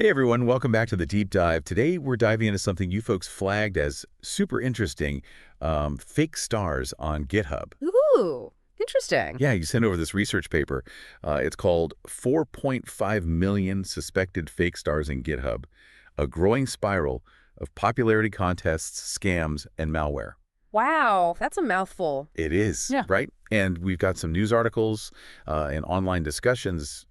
Hey everyone, welcome back to the Deep Dive. Today we're diving into something you folks flagged as super interesting, fake stars on GitHub. Ooh, interesting. Yeah, you sent over this research paper. It's called 4.5 Million Suspected Fake Stars in GitHub, a growing spiral of popularity contests, scams, and malware. Wow, that's a mouthful. It is, Yeah. right? And we've got some news articles and online discussions,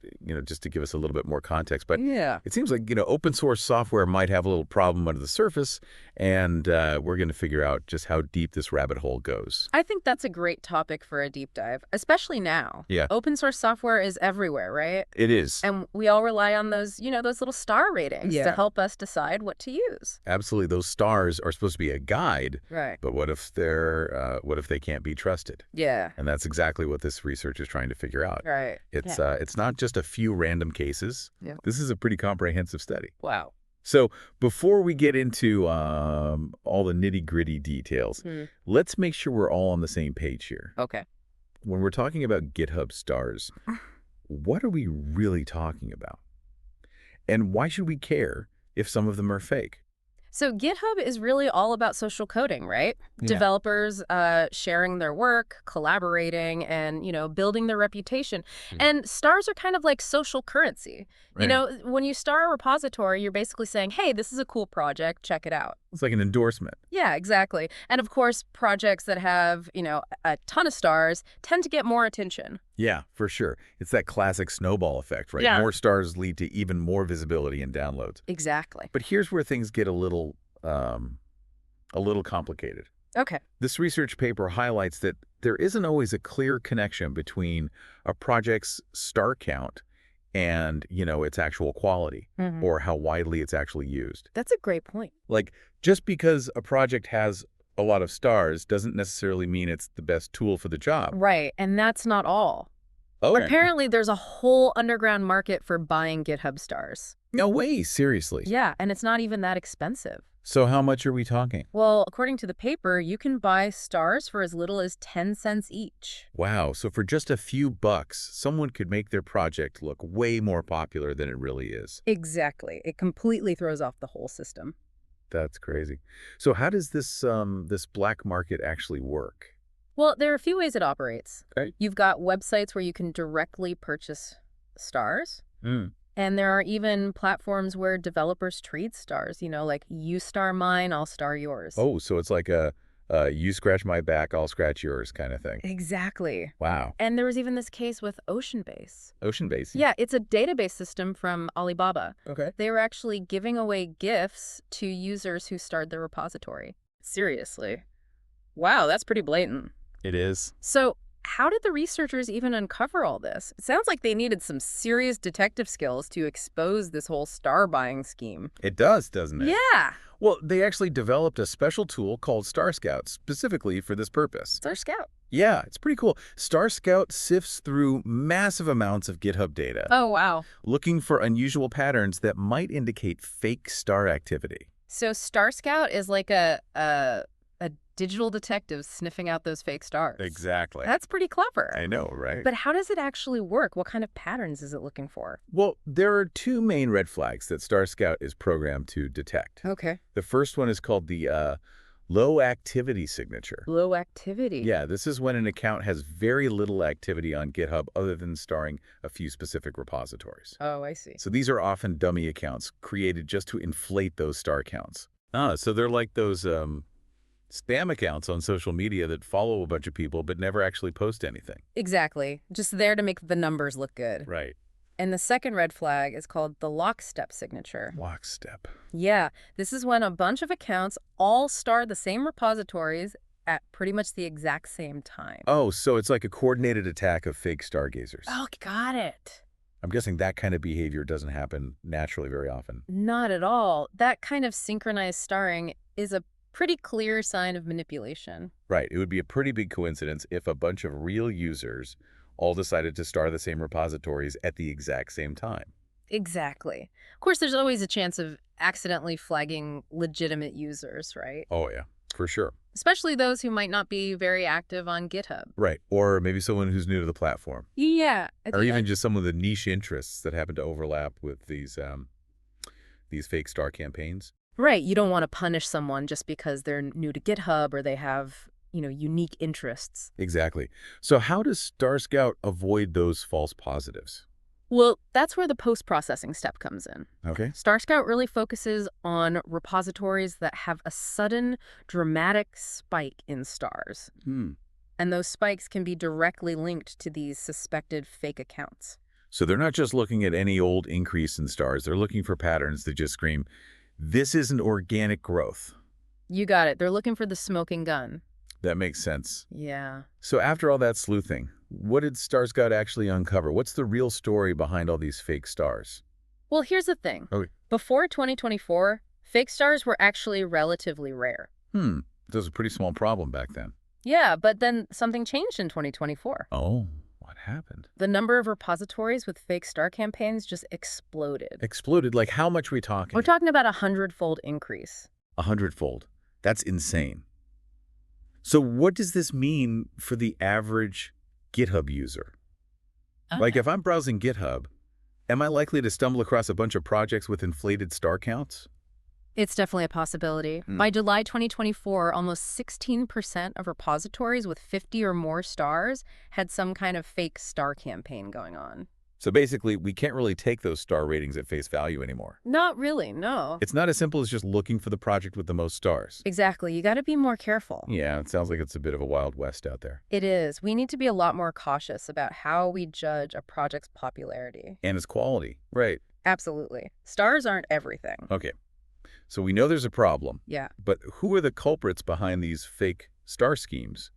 just to give us a little bit more context. But Yeah. it seems like, open source software might have a little problem under the surface, and we're going to figure out just how deep this rabbit hole goes. I think that's a great topic for a deep dive, especially now. Yeah. Open source software is everywhere, right? It is. And we all rely on those, those little star ratings Yeah. to help us decide what to use. Absolutely. Those stars are supposed to be a guide, Right. but what if they can't be trusted? Yeah. And that's exactly what this research is trying to figure out. Right. It's not just a few random cases. Yeah. This is a pretty comprehensive study. Wow. So before we get into all the nitty-gritty details, let's make sure we're all on the same page here. Okay. When we're talking about GitHub stars, what are we really talking about? And why should we care if some of them are fake? So GitHub is really all about social coding, right? Yeah. Developers sharing their work, collaborating, and, building their reputation. And stars are kind of like social currency. Right. When you star a repository, you're basically saying, hey, this is a cool project, check it out. It's like an endorsement. Yeah, exactly. And of course, projects that have, a ton of stars tend to get more attention. Yeah, for sure. It's that classic snowball effect, right? Yeah. More stars lead to even more visibility and downloads. Exactly. But here's where things get a little complicated. Okay. This research paper highlights that there isn't always a clear connection between a project's star count and, its actual quality or how widely it's actually used. That's a great point. Like, just because a project has a lot of stars doesn't necessarily mean it's the best tool for the job. Right. And that's not all. Okay. Apparently, there's a whole underground market for buying GitHub stars. No way, seriously. Yeah, and it's not even that expensive. So how much are we talking? Well, according to the paper, you can buy stars for as little as 10 cents each. Wow, so for just a few bucks, someone could make their project look way more popular than it really is. Exactly. It completely throws off the whole system. That's crazy. So how does this black market actually work? Well, there are a few ways it operates. Okay. You've got websites where you can directly purchase stars. And there are even platforms where developers trade stars, like you star mine, I'll star yours. Oh, so it's like a you scratch my back, I'll scratch yours kind of thing. Exactly. Wow. And there was even this case with OceanBase. OceanBase? Yeah, it's a database system from Alibaba. Okay. They were actually giving away gifts to users who starred their repository. Seriously. Wow, that's pretty blatant. It is. So how did the researchers even uncover all this? It sounds like they needed some serious detective skills to expose this whole star buying scheme. It does, doesn't it? Yeah. Well, they actually developed a special tool called StarScout specifically for this purpose. StarScout. Yeah, it's pretty cool. StarScout sifts through massive amounts of GitHub data, Oh, wow. looking for unusual patterns that might indicate fake star activity. So StarScout is like a digital detective sniffing out those fake stars. Exactly. That's pretty clever. I know, right? But how does it actually work? What kind of patterns is it looking for? Well, there are two main red flags that StarScout is programmed to detect. Okay. The first one is called the low activity signature. Low activity. Yeah, this is when an account has very little activity on GitHub other than starring a few specific repositories. Oh, I see. So these are often dummy accounts created just to inflate those star counts. So they're like those spam accounts on social media that follow a bunch of people but never actually post anything. Exactly. Just there to make the numbers look good. Right. And the second red flag is called the lockstep signature. Lockstep. Yeah, this is when a bunch of accounts all star the same repositories at pretty much the exact same time. Oh, so it's like a coordinated attack of fake stargazers. Oh, got it. I'm guessing that kind of behavior doesn't happen naturally very often. Not at all. That kind of synchronized starring is a pretty clear sign of manipulation. Right. It would be a pretty big coincidence if a bunch of real users all decided to star the same repositories at the exact same time. Exactly. Of course, there's always a chance of accidentally flagging legitimate users, right? Oh, yeah, for sure. Especially those who might not be very active on GitHub. Right. Or maybe someone who's new to the platform. Yeah. Or even just some of the niche interests that happen to overlap with these these fake star campaigns? Right. You don't want to punish someone just because they're new to GitHub or they have, unique interests. Exactly. So how does StarScout avoid those false positives? Well, that's where the post-processing step comes in. Okay. StarScout really focuses on repositories that have a sudden, dramatic spike in stars. And those spikes can be directly linked to these suspected fake accounts. So they're not just looking at any old increase in stars. They're looking for patterns that just scream, this isn't organic growth. You got it. They're looking for the smoking gun. That makes sense. Yeah. So after all that sleuthing, what did StarScout actually uncover? What's the real story behind all these fake stars? Well, here's the thing. Okay. Before 2024, fake stars were actually relatively rare. That was a pretty small problem back then. Yeah, but then something changed in 2024. Oh, what happened? The number of repositories with fake star campaigns just exploded. Exploded? Like how much are we talking? We're talking about 100-fold increase. 100-fold. That's insane. So what does this mean for the average GitHub user? Like if I'm browsing GitHub, am I likely to stumble across a bunch of projects with inflated star counts? It's definitely a possibility. By July 2024, almost 16% of repositories with 50 or more stars had some kind of fake star campaign going on. So basically, we can't really take those star ratings at face value anymore. Not really, no. It's not as simple as just looking for the project with the most stars. Exactly. You got to be more careful. Yeah, it sounds like it's a bit of a wild west out there. It is. We need to be a lot more cautious about how we judge a project's popularity. And its quality. Right. Absolutely. Stars aren't everything. Okay. So we know there's a problem. Yeah. But who are the culprits behind these fake star schemes?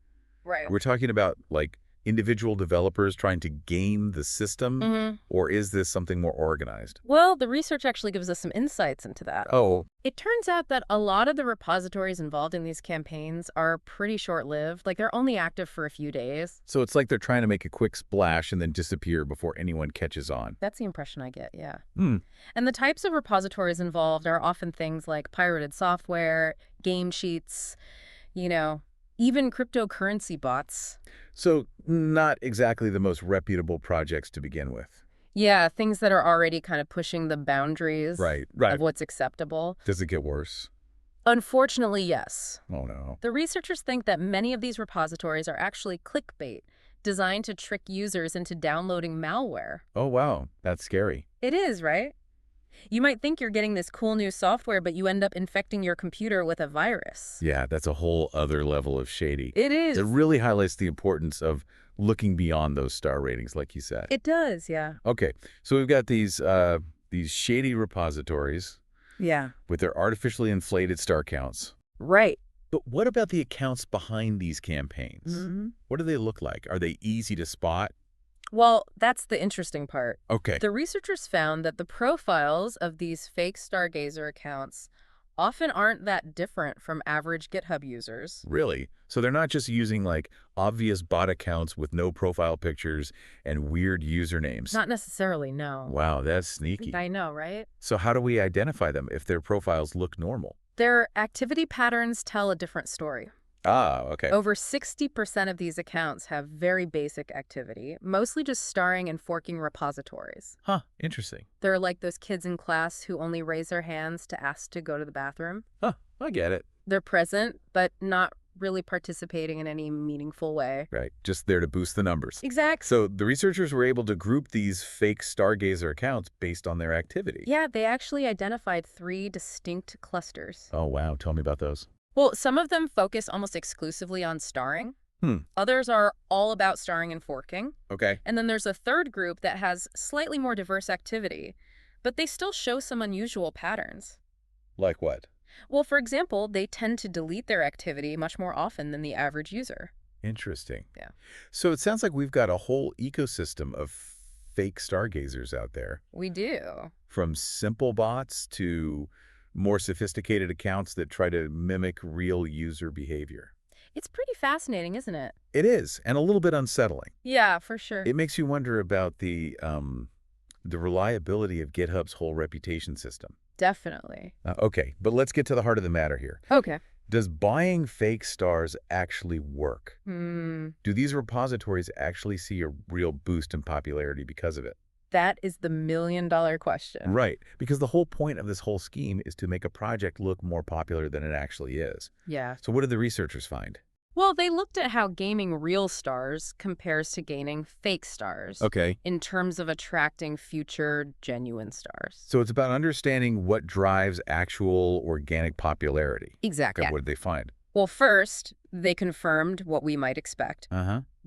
Right. We're talking about, like, individual developers trying to game the system? Or is this something more organized? Well, the research actually gives us some insights into that. Oh. It turns out that a lot of the repositories involved in these campaigns are pretty short-lived. Like, they're only active for a few days. So it's like they're trying to make a quick splash and then disappear before anyone catches on. That's the impression I get, yeah. And the types of repositories involved are often things like pirated software, game cheats, even cryptocurrency bots. So not exactly the most reputable projects to begin with. Yeah, things that are already kind of pushing the boundaries of what's acceptable. Does it get worse? Unfortunately, yes. Oh, no. The researchers think that many of these repositories are actually clickbait, designed to trick users into downloading malware. Oh, wow. That's scary. It is, right? You might think you're getting this cool new software, but you end up infecting your computer with a virus. Yeah, that's a whole other level of shady. It is. It really highlights the importance of looking beyond those star ratings, like you said. It does, yeah. Okay, so we've got these shady repositories. Yeah. With their artificially inflated star counts. Right. But what about the accounts behind these campaigns? What do they look like? Are they easy to spot? Well, that's the interesting part. Okay. The researchers found that the profiles of these fake Stargazer accounts often aren't that different from average GitHub users. Really? So they're not just using, like, obvious bot accounts with no profile pictures and weird usernames? Not necessarily, no. Wow, that's sneaky. I know, right? So how do we identify them if their profiles look normal? Their activity patterns tell a different story. Ah, okay. Over 60% of these accounts have very basic activity, mostly just starring and forking repositories. Huh, interesting. They're like those kids in class who only raise their hands to ask to go to the bathroom. Huh, I get it. They're present, but not really participating in any meaningful way. Right, just there to boost the numbers. Exactly. So the researchers were able to group these fake Stargazer accounts based on their activity. Yeah, they actually identified 3 distinct clusters. Oh, wow. Tell me about those. Well, some of them focus almost exclusively on starring. Others are all about starring and forking. Okay. And then there's a third group that has slightly more diverse activity, but they still show some unusual patterns. Like what? Well, for example, they tend to delete their activity much more often than the average user. Interesting. Yeah. So it sounds like we've got a whole ecosystem of fake Stargazers out there. We do. From simple bots to more sophisticated accounts that try to mimic real user behavior. It's pretty fascinating, isn't it? It is, and a little bit unsettling. Yeah, for sure. It makes you wonder about the reliability of GitHub's whole reputation system. Definitely. Okay, but let's get to the heart of the matter here. Okay. Does buying fake stars actually work? Do these repositories actually see a real boost in popularity because of it? That is the million-dollar question. Right, because the whole point of this whole scheme is to make a project look more popular than it actually is. Yeah. So what did the researchers find? Well, they looked at how gaining real stars compares to gaining fake stars. Okay. In terms of attracting future genuine stars. So it's about understanding what drives actual organic popularity. Exactly. Okay, what did they find? Well, first, they confirmed what we might expect.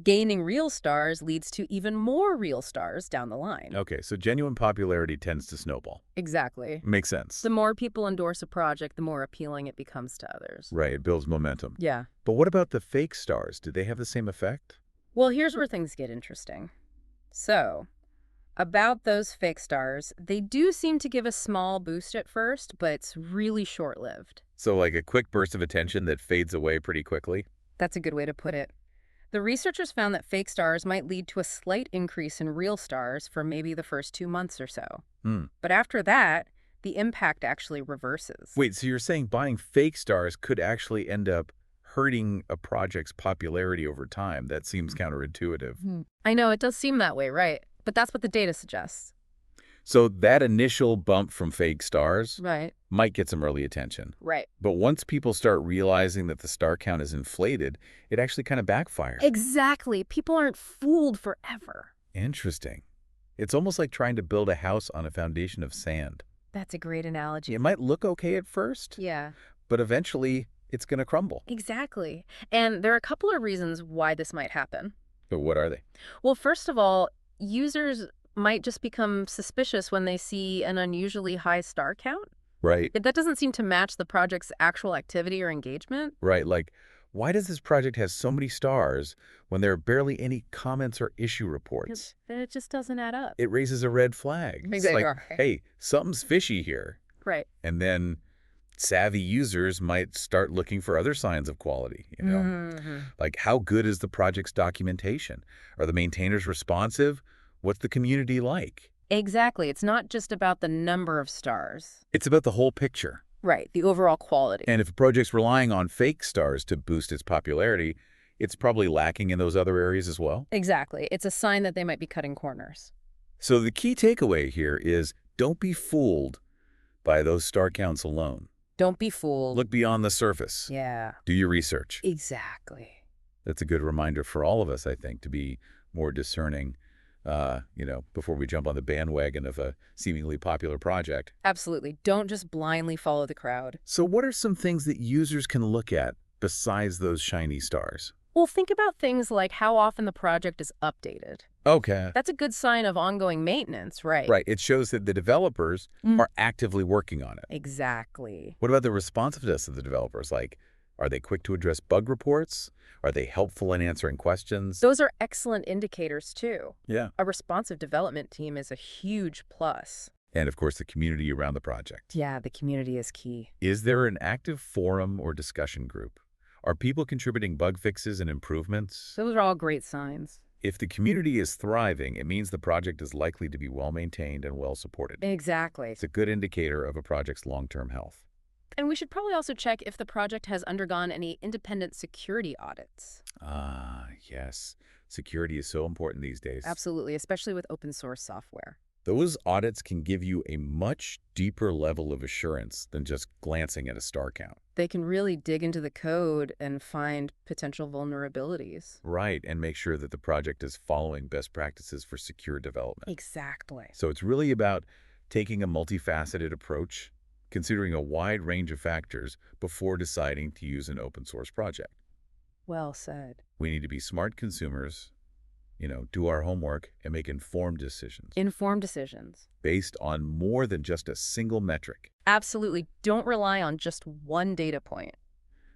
Gaining real stars leads to even more real stars down the line. Okay, so genuine popularity tends to snowball. Exactly. Makes sense. The more people endorse a project, the more appealing it becomes to others. Right, it builds momentum. Yeah. But what about the fake stars? Did they have the same effect? Well, here's where things get interesting. So, about those fake stars, they do seem to give a small boost at first, but it's really short-lived. So like a quick burst of attention that fades away pretty quickly? That's a good way to put it. The researchers found that fake stars might lead to a slight increase in real stars for maybe the first 2 months or so. But after that, the impact actually reverses. Wait, so you're saying buying fake stars could actually end up hurting a project's popularity over time? That seems counterintuitive. I know, it does seem that way, right? But that's what the data suggests. So that initial bump from fake stars Right. might get some early attention. Right. But once people start realizing that the star count is inflated, it actually kind of backfires. Exactly. People aren't fooled forever. Interesting. It's almost like trying to build a house on a foundation of sand. That's a great analogy. It might look okay at first, Yeah. but eventually it's going to crumble. Exactly. And there are a couple of reasons why this might happen. But what are they? Well, first of all, users might just become suspicious when they see an unusually high star count. Right. That doesn't seem to match the project's actual activity or engagement. Right. Like, why does this project have so many stars when there are barely any comments or issue reports? It just doesn't add up. It raises a red flag. It's Exactly. like, hey, something's fishy here. Right. And then savvy users might start looking for other signs of quality, you know? Like, how good is the project's documentation? Are the maintainers responsive? What's the community like? Exactly. It's not just about the number of stars. It's about the whole picture. Right. The overall quality. And if a project's relying on fake stars to boost its popularity, it's probably lacking in those other areas as well. Exactly. It's a sign that they might be cutting corners. So the key takeaway here is don't be fooled by those star counts alone. Don't be fooled. Look beyond the surface. Yeah. Do your research. Exactly. That's a good reminder for all of us, I think, to be more discerning, before we jump on the bandwagon of a seemingly popular project. Absolutely. Don't just blindly follow the crowd. So what are some things that users can look at besides those shiny stars? Well, think about things like how often the project is updated. Okay. That's a good sign of ongoing maintenance, right? Right. It shows that the developers are actively working on it. Exactly. What about the responsiveness of the developers? Like, are they quick to address bug reports? Are they helpful in answering questions? Those are excellent indicators, too. Yeah. A responsive development team is a huge plus. And, of course, the community around the project. Yeah, the community is key. Is there an active forum or discussion group? Are people contributing bug fixes and improvements? Those are all great signs. If the community is thriving, it means the project is likely to be well-maintained and well-supported. Exactly. It's a good indicator of a project's long-term health. And we should probably also check if the project has undergone any independent security audits. Ah, yes. Security is so important these days. Absolutely, especially with open source software. Those audits can give you a much deeper level of assurance than just glancing at a star count. They can really dig into the code and find potential vulnerabilities. Right, and make sure that the project is following best practices for secure development. Exactly. So it's really about taking a multifaceted approach, considering a wide range of factors before deciding to use an open source project. Well said. We need to be smart consumers, do our homework and make informed decisions. Informed decisions. Based on more than just a single metric. Absolutely. Don't rely on just one data point.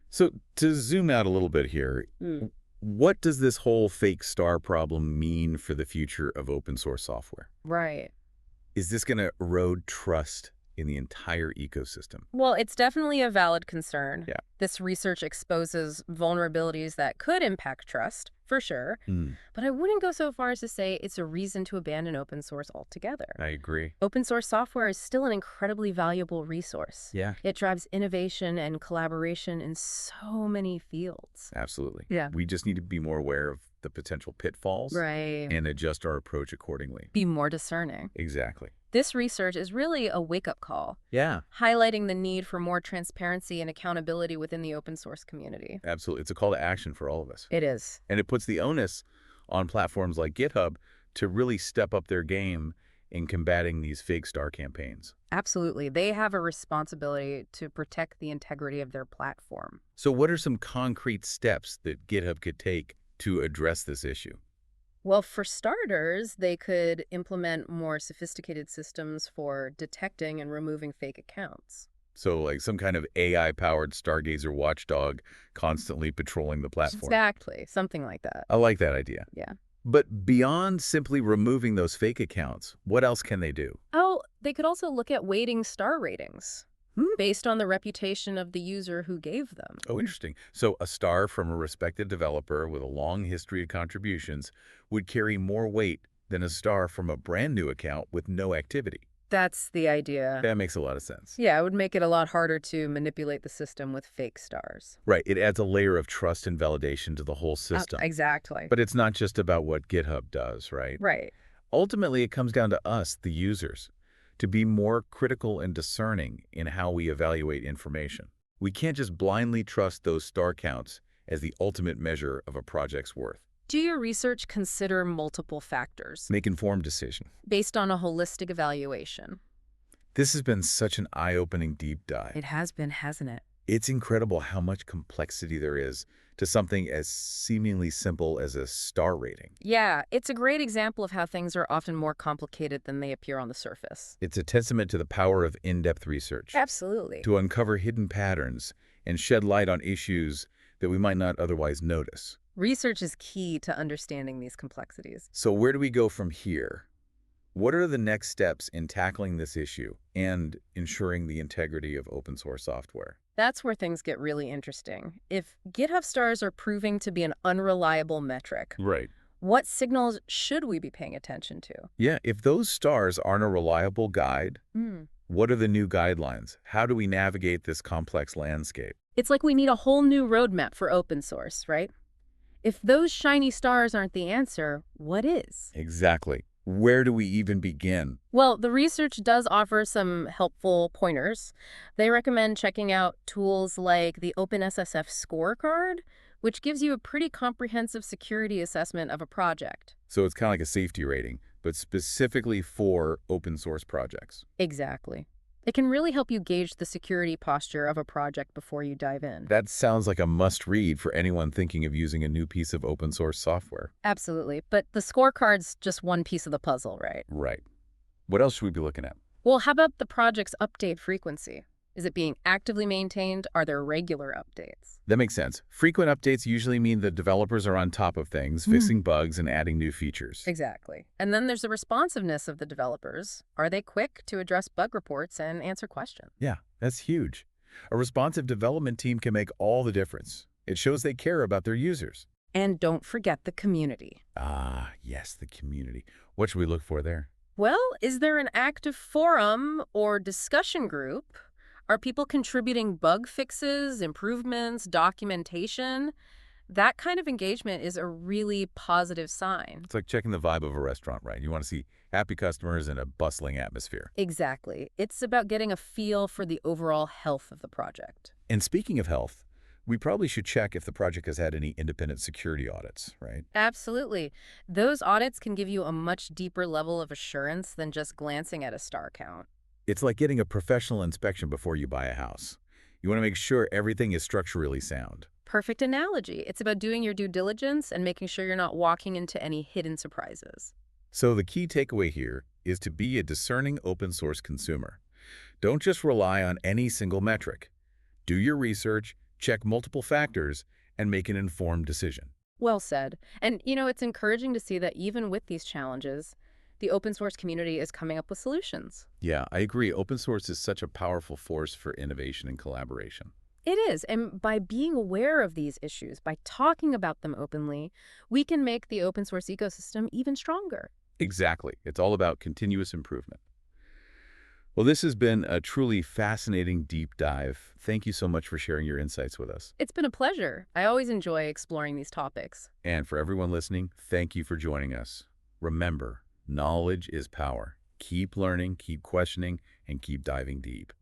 So to zoom out a little bit here, what does this whole fake star problem mean for the future of open source software? Right. Is this going to erode trust in the entire ecosystem? Well, it's definitely a valid concern. Yeah. This research exposes vulnerabilities that could impact trust. for sure. But I wouldn't go so far as to say it's a reason to abandon open source altogether. I agree. Open source software is still an incredibly valuable resource. Yeah. It drives innovation and collaboration in so many fields. Absolutely. Yeah. We just need to be more aware of the potential pitfalls and adjust our approach accordingly. Be more discerning. Exactly. This research is really a wake-up call. Yeah. Highlighting the need for more transparency and accountability within the open source community. Absolutely. It's a call to action for all of us. It is. And it puts the onus on platforms like GitHub to really step up their game in combating these fake star campaigns. Absolutely. They have a responsibility to protect the integrity of their platform. So what are some concrete steps that GitHub could take to address this issue? Well, for starters, they could implement more sophisticated systems for detecting and removing fake accounts. So like some kind of AI-powered stargazer watchdog constantly patrolling the platform. Exactly. Something like that. I like that idea. Yeah. But beyond simply removing those fake accounts, what else can they do? Oh, they could also look at weighting star ratings based on the reputation of the user who gave them. Oh, interesting. So a star from a respected developer with a long history of contributions would carry more weight than a star from a brand new account with no activity. That's the idea. That makes a lot of sense. Yeah, it would make it a lot harder to manipulate the system with fake stars. Right. It adds a layer of trust and validation to the whole system. Exactly. But it's not just about what GitHub does, right? Right. Ultimately, it comes down to us, the users, to be more critical and discerning in how we evaluate information. We can't just blindly trust those star counts as the ultimate measure of a project's worth. Do your research consider multiple factors Make informed decision. based on a holistic evaluation? This has been such an eye-opening deep dive. It has been, hasn't it? It's incredible how much complexity there is to something as seemingly simple as a star rating. Yeah, it's a great example of how things are often more complicated than they appear on the surface. It's a testament to the power of in-depth research. Absolutely. To uncover hidden patterns and shed light on issues that we might not otherwise notice. Research is key to understanding these complexities. So where do we go from here? What are the next steps in tackling this issue and ensuring the integrity of open source software? That's where things get really interesting. If GitHub stars are proving to be an unreliable metric, Right. what signals should we be paying attention to? Yeah, if those stars aren't a reliable guide, what are the new guidelines? How do we navigate this complex landscape? It's like we need a whole new roadmap for open source, right? If those shiny stars aren't the answer, what is? Exactly. Where do we even begin? Well, the research does offer some helpful pointers. They recommend checking out tools like the OpenSSF scorecard, which gives you a pretty comprehensive security assessment of a project. So it's kind of like a safety rating, but specifically for open source projects. Exactly. It can really help you gauge the security posture of a project before you dive in. That sounds like a must-read for anyone thinking of using a new piece of open source software. Absolutely. But the scorecard's just one piece of the puzzle, right? Right. What else should we be looking at? Well, how about the project's update frequency? Is it being actively maintained? Are there regular updates? That makes sense. Frequent updates usually mean that developers are on top of things, fixing bugs and adding new features. Exactly. And then there's the responsiveness of the developers. Are they quick to address bug reports and answer questions? Yeah, that's huge. A responsive development team can make all the difference. It shows they care about their users. And don't forget the community. Ah, yes, the community. What should we look for there? Well, is there an active forum or discussion group? Are people contributing bug fixes, improvements, documentation? That kind of engagement is a really positive sign. It's like checking the vibe of a restaurant, right? You want to see happy customers in a bustling atmosphere. Exactly. It's about getting a feel for the overall health of the project. And speaking of health, we probably should check if the project has had any independent security audits, right? Absolutely. Those audits can give you a much deeper level of assurance than just glancing at a star count. It's like getting a professional inspection before you buy a house. You want to make sure everything is structurally sound. Perfect analogy. It's about doing your due diligence and making sure you're not walking into any hidden surprises. So the key takeaway here is to be a discerning open source consumer. Don't just rely on any single metric. Do your research, check multiple factors, and make an informed decision. Well said. And, it's encouraging to see that even with these challenges, the open source community is coming up with solutions. Yeah, I agree. Open source is such a powerful force for innovation and collaboration. It is, and by being aware of these issues, by talking about them openly, we can make the open source ecosystem even stronger. Exactly. It's all about continuous improvement. Well, this has been a truly fascinating deep dive. Thank you so much for sharing your insights with us. It's been a pleasure. I always enjoy exploring these topics. And for everyone listening, thank you for joining us. Remember, knowledge is power. Keep learning, keep questioning, and keep diving deep.